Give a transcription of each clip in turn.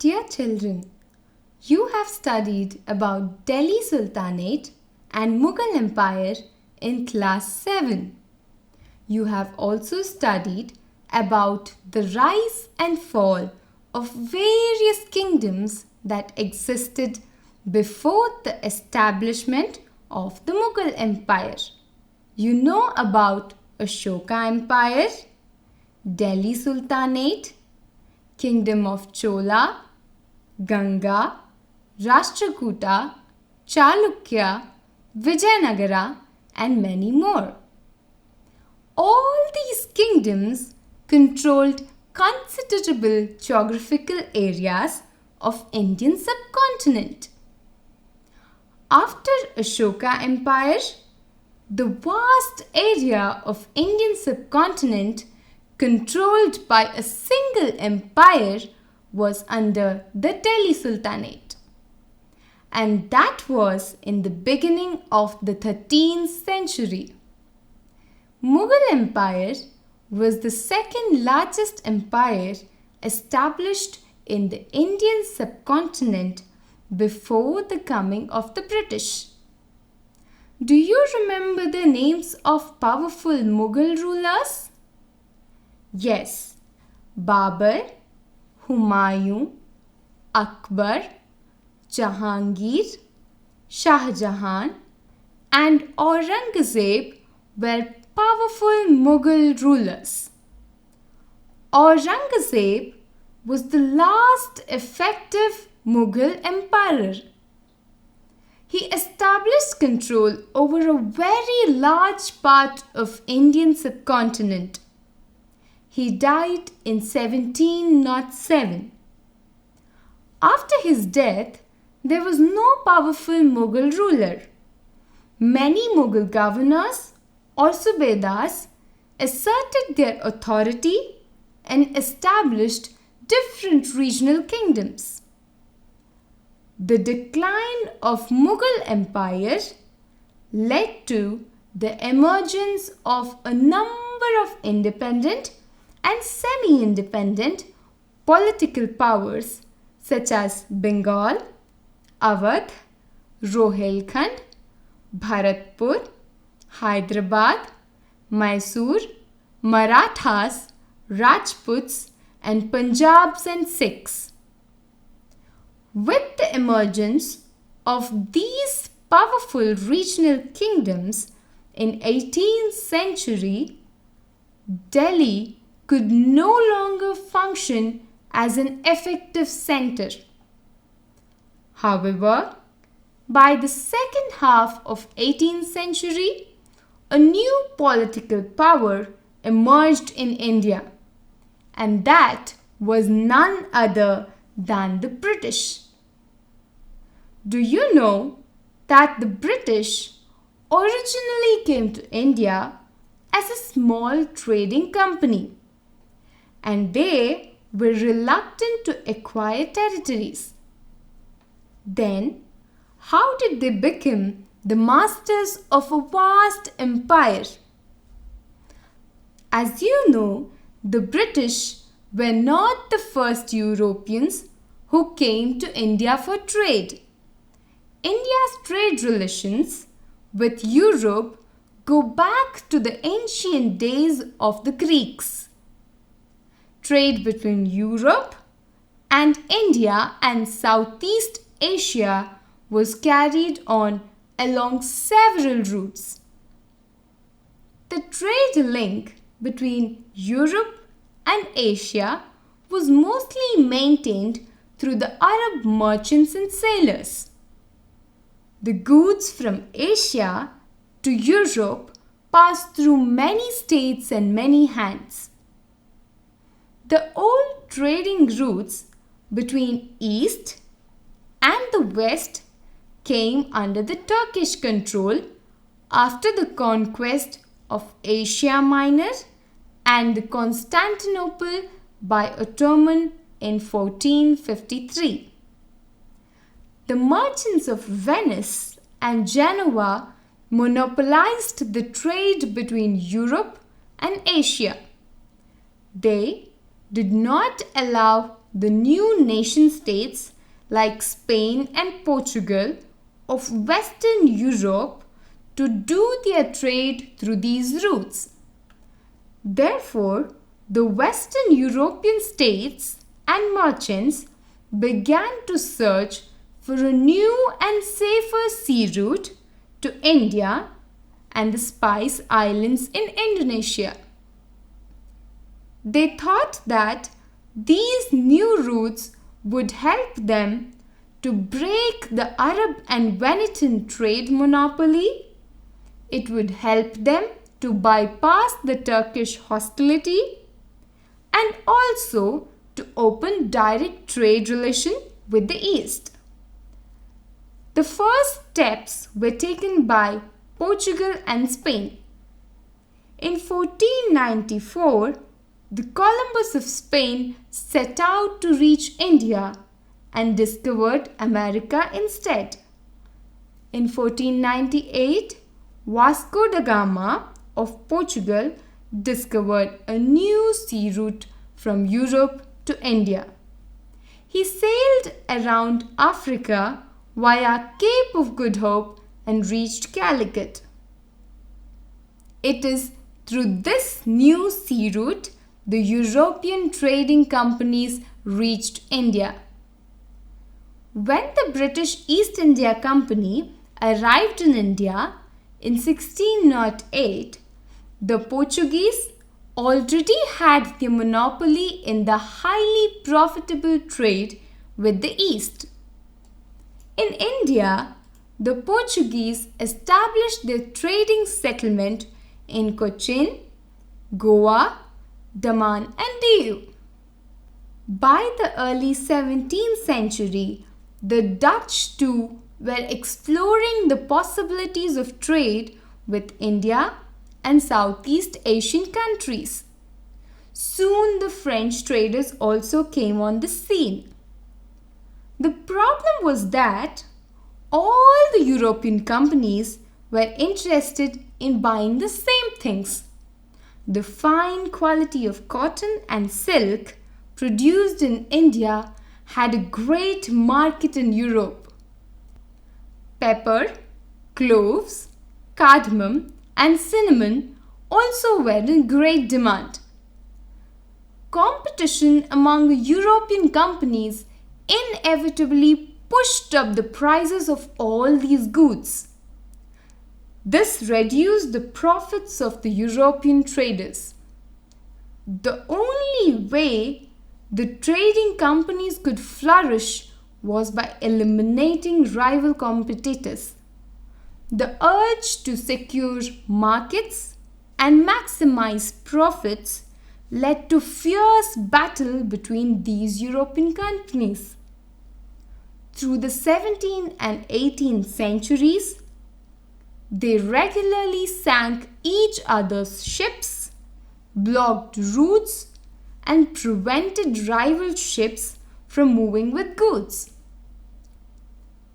Dear children, you have studied about Delhi Sultanate and Mughal Empire in Class 7. You have also studied about the rise and fall of various kingdoms that existed before the establishment of the Mughal Empire. You know about Ashoka Empire, Delhi Sultanate, Kingdom of Chola, Ganga, Rashtrakuta, Chalukya, Vijayanagara, and many more. All these kingdoms controlled considerable geographical areas of Indian subcontinent. After Ashoka Empire, the vast area of Indian subcontinent controlled by a single empire was under the Delhi Sultanate. And that was in the beginning of the 13th century. Mughal Empire was the second largest empire established in the Indian subcontinent before the coming of the British. Do you remember the names of powerful Mughal rulers? Yes, Babur, Humayun, Akbar, Jahangir, Shah Jahan, and Aurangzeb were powerful Mughal rulers. Aurangzeb was the last effective Mughal emperor. He established control over a very large part of Indian subcontinent. He died in 1707. After his death, there was no powerful Mughal ruler. Many Mughal governors or subedars asserted their authority and established different regional kingdoms. The decline of Mughal Empire led to the emergence of a number of independent and semi-independent political powers such as Bengal, Awadh, Rohilkhand, Bharatpur, Hyderabad, Mysore, Marathas, Rajputs, and Punjabs and Sikhs. With the emergence of these powerful regional kingdoms in 18th century, Delhi could no longer function as an effective center. However, by the second half of 18th century, a new political power emerged in India, and that was none other than the British. Do you know that the British originally came to India as a small trading company, and they were reluctant to acquire territories? Then, how did they become the masters of a vast empire? As you know, the British were not the first Europeans who came to India for trade. India's trade relations with Europe go back to the ancient days of the Greeks. Trade between Europe and India and Southeast Asia was carried on along several routes. The trade link between Europe and Asia was mostly maintained through the Arab merchants and sailors. The goods from Asia to Europe passed through many states and many hands. The old trading routes between East and the West came under the Turkish control after the conquest of Asia Minor and the Constantinople by Ottoman in 1453. The merchants of Venice and Genoa monopolized the trade between Europe and Asia. They did not allow the new nation states like Spain and Portugal of Western Europe to do their trade through these routes. Therefore, the Western European states and merchants began to search for a new and safer sea route to India and the Spice Islands in Indonesia. They thought that these new routes would help them to break the Arab and Venetian trade monopoly. It would help them to bypass the Turkish hostility and also to open direct trade relation with the East. The first steps were taken by Portugal and Spain. In 1494, the Columbus of Spain set out to reach India and discovered America instead. In 1498, Vasco da Gama of Portugal discovered a new sea route from Europe to India. He sailed around Africa via Cape of Good Hope and reached Calicut. It is through this new sea route the European trading companies reached India. When the British East India Company arrived in India in 1608, the Portuguese already had the monopoly in the highly profitable trade with the East. In India, the Portuguese established their trading settlement in Cochin, Goa, Daman and Diu. By the early 17th century, the Dutch too were exploring the possibilities of trade with India and Southeast Asian countries. Soon the French traders also came on the scene. The problem was that all the European companies were interested in buying the same things. The fine quality of cotton and silk produced in India had a great market in Europe. Pepper, cloves, cardamom and cinnamon also were in great demand. Competition among the European companies inevitably pushed up the prices of all these goods. This reduced the profits of the European traders. The only way the trading companies could flourish was by eliminating rival competitors. The urge to secure markets and maximize profits led to fierce battle between these European companies. Through the 17th and 18th centuries, they regularly sank each other's ships, blocked routes, and prevented rival ships from moving with goods.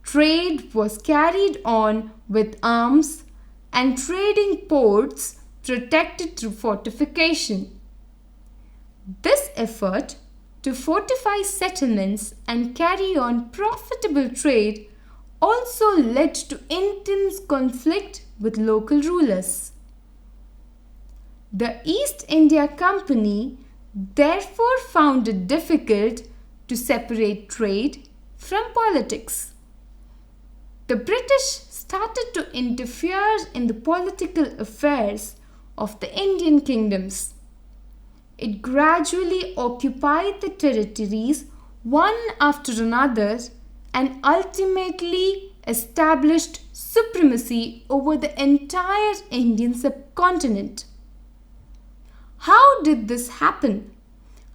Trade was carried on with arms and trading ports protected through fortification. This effort to fortify settlements and carry on profitable trade also led to intense conflict with local rulers. The East India Company therefore found it difficult to separate trade from politics. The British started to interfere in the political affairs of the Indian kingdoms. It gradually occupied the territories one after another and ultimately established supremacy over the entire Indian subcontinent. How did this happen?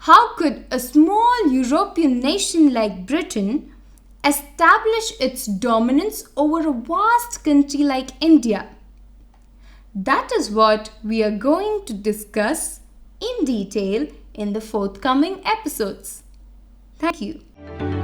How could a small European nation like Britain establish its dominance over a vast country like India? That is what we are going to discuss in detail in the forthcoming episodes. Thank you.